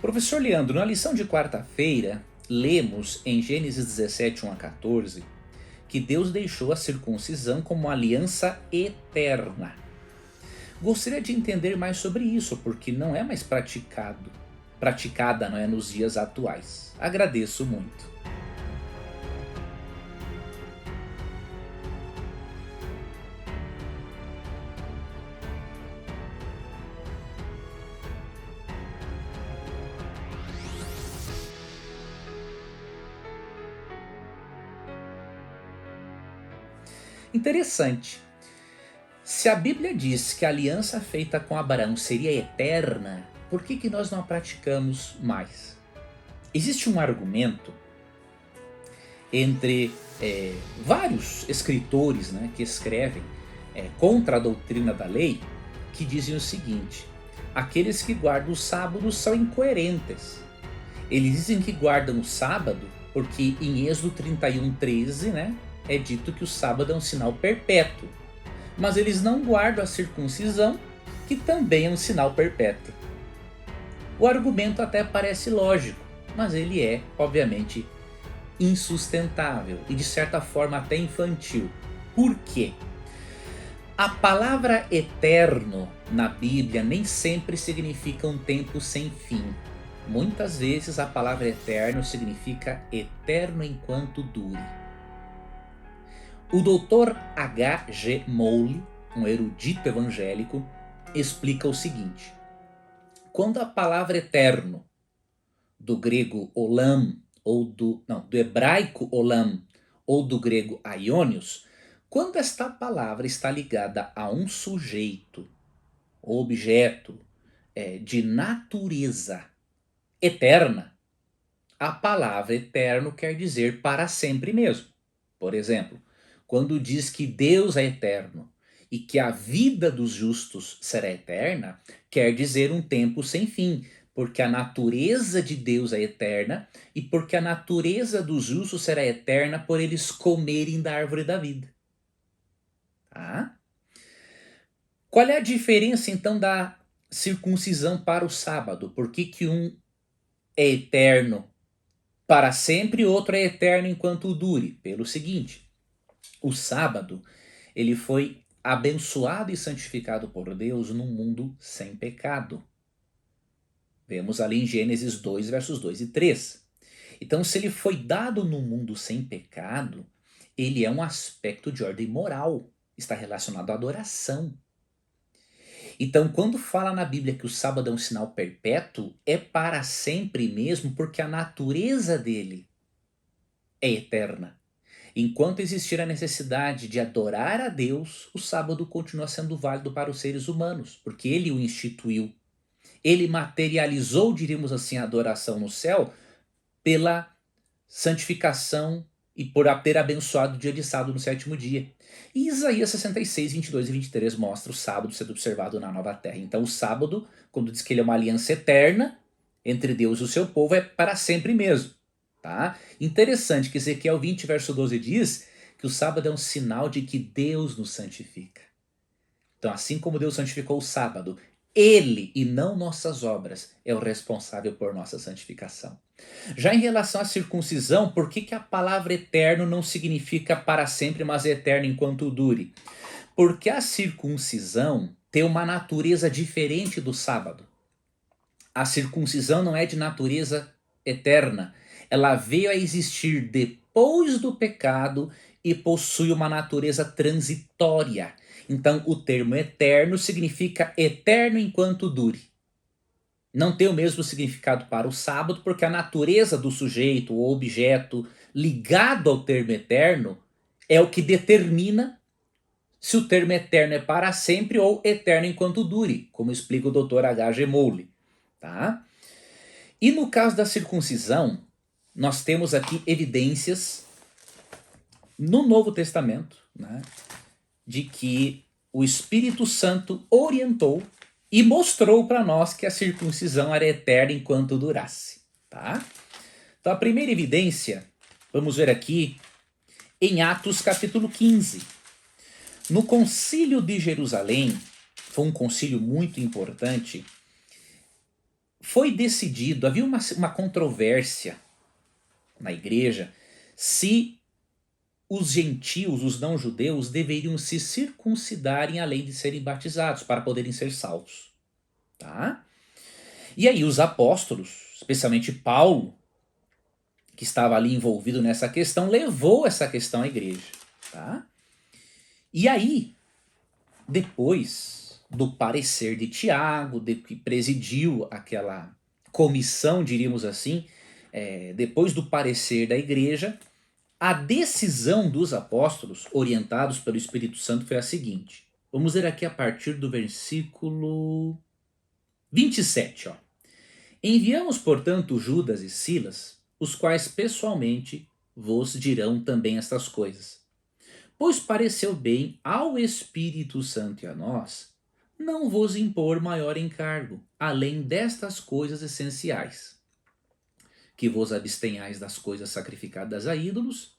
Professor Leandro, na lição de quarta-feira, lemos em Gênesis 17, 1 a 14, que Deus deixou a circuncisão como uma aliança eterna. Gostaria de entender mais sobre isso, porque não é mais praticada, não é, nos dias atuais. Agradeço muito. Interessante. Se a Bíblia diz que a aliança feita com Abraão seria eterna, por que nós não a praticamos mais? Existe um argumento entre vários escritores, né, que escrevem contra a doutrina da lei, que dizem o seguinte: aqueles que guardam o sábado são incoerentes. Eles dizem que guardam o sábado porque em Êxodo 31:13, né, é dito que o sábado é um sinal perpétuo. Mas eles não guardam a circuncisão, que também é um sinal perpétuo. O argumento até parece lógico, mas ele é, obviamente, insustentável e de certa forma até infantil. Por quê? A palavra eterno na Bíblia nem sempre significa um tempo sem fim. Muitas vezes a palavra eterno significa eterno enquanto dure. O Dr. H.G. Moule, um erudito evangélico, explica o seguinte: quando a palavra eterno, do grego olam, do hebraico olam, ou do grego aionios, quando esta palavra está ligada a um sujeito, objeto, de natureza eterna, a palavra eterno quer dizer para sempre mesmo. Por exemplo, quando diz que Deus é eterno e que a vida dos justos será eterna, quer dizer um tempo sem fim, porque a natureza de Deus é eterna e porque a natureza dos justos será eterna por eles comerem da árvore da vida. Tá? Qual é a diferença então da circuncisão para o sábado? Por que um é eterno para sempre e outro é eterno enquanto dure? Pelo seguinte: o sábado, ele foi abençoado e santificado por Deus num mundo sem pecado. Vemos ali em Gênesis 2, versos 2 e 3. Então, se ele foi dado num mundo sem pecado, ele é um aspecto de ordem moral, está relacionado à adoração. Então, quando fala na Bíblia que o sábado é um sinal perpétuo, é para sempre mesmo, porque a natureza dele é eterna. Enquanto existir a necessidade de adorar a Deus, o sábado continua sendo válido para os seres humanos, porque ele o instituiu. Ele materializou, diríamos assim, a adoração no céu pela santificação e por ter abençoado o dia de sábado no sétimo dia. E Isaías 66, 22 e 23 mostra o sábado sendo observado na nova terra. Então o sábado, quando diz que ele é uma aliança eterna entre Deus e o seu povo, é para sempre mesmo. Tá? Interessante que Ezequiel 20, verso 12 diz que o sábado é um sinal de que Deus nos santifica. Então, assim como Deus santificou o sábado, ele e não nossas obras é o responsável por nossa santificação. Já em relação à circuncisão, por que a palavra eterno não significa para sempre, mas eterno enquanto dure? Porque a circuncisão tem uma natureza diferente do sábado. A circuncisão não é de natureza eterna. Ela veio a existir depois do pecado e possui uma natureza transitória. Então, o termo eterno significa eterno enquanto dure. Não tem o mesmo significado para o sábado, porque a natureza do sujeito ou objeto ligado ao termo eterno é o que determina se o termo eterno é para sempre ou eterno enquanto dure, como explica o Dr. H.G. Moule. Tá? E no caso da circuncisão, nós temos aqui evidências no Novo Testamento, né, de que o Espírito Santo orientou e mostrou para nós que a circuncisão era eterna enquanto durasse. Tá? Então a primeira evidência, vamos ver aqui em Atos capítulo 15. No concílio de Jerusalém, foi um concílio muito importante, foi decidido, havia uma controvérsia na igreja se os gentios, os não-judeus, deveriam se circuncidarem além de serem batizados para poderem ser salvos. Tá? E aí os apóstolos, especialmente Paulo, que estava ali envolvido nessa questão, levou essa questão à igreja. Tá? E aí, depois do parecer de Tiago, que presidiu aquela comissão, diríamos assim, depois do parecer da igreja, a decisão dos apóstolos, orientados pelo Espírito Santo, foi a seguinte. Vamos ler aqui a partir do versículo 27. Ó. Enviamos, portanto, Judas e Silas, os quais pessoalmente vos dirão também estas coisas. Pois pareceu bem ao Espírito Santo e a nós não vos impor maior encargo, além destas coisas essenciais: que vos abstenhais das coisas sacrificadas a ídolos,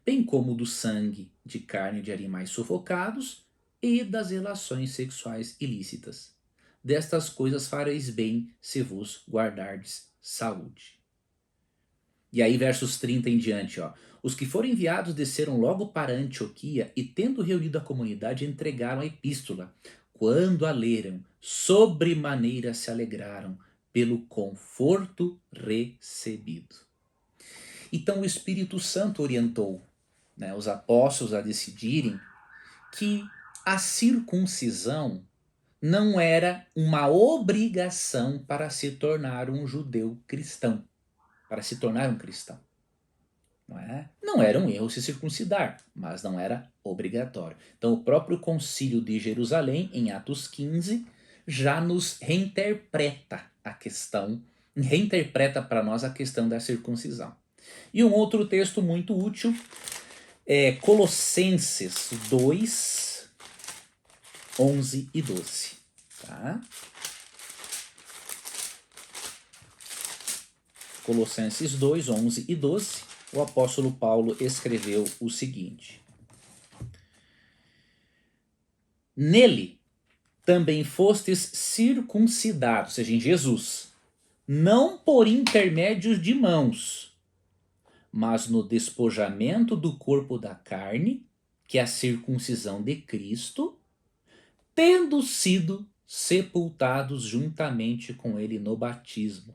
bem como do sangue, de carne de animais sufocados e das relações sexuais ilícitas. Destas coisas fareis bem se vos guardardes saúde. E aí versos 30 em diante, ó. Os que foram enviados desceram logo para Antioquia e, tendo reunido a comunidade, entregaram a epístola. Quando a leram, sobremaneira se alegraram pelo conforto recebido. Então o Espírito Santo orientou, né, os apóstolos a decidirem que a circuncisão não era uma obrigação para se tornar um judeu cristão, para se tornar um cristão. Não é? Não era um erro se circuncidar, mas não era obrigatório. Então o próprio concílio de Jerusalém, em Atos 15, já nos reinterpreta a questão, reinterpreta para nós a questão da circuncisão. E um outro texto muito útil é Colossenses 2, 11 e 12. Tá? Colossenses 2, 11 e 12, o apóstolo Paulo escreveu o seguinte: Nele também fostes circuncidados, ou seja, em Jesus, não por intermédio de mãos, mas no despojamento do corpo da carne, que é a circuncisão de Cristo, tendo sido sepultados juntamente com ele no batismo,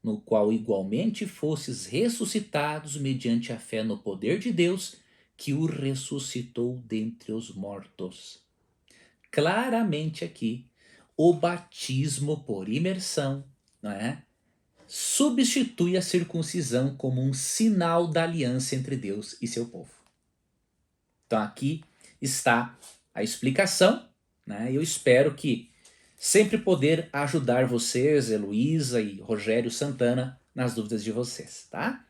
no qual igualmente fostes ressuscitados mediante a fé no poder de Deus, que o ressuscitou dentre os mortos. Claramente aqui, o batismo por imersão, não é? Substitui a circuncisão como um sinal da aliança entre Deus e seu povo. Então aqui está a explicação, né? Eu espero que sempre poder ajudar vocês, Heloísa e Rogério Santana, nas dúvidas de vocês, tá?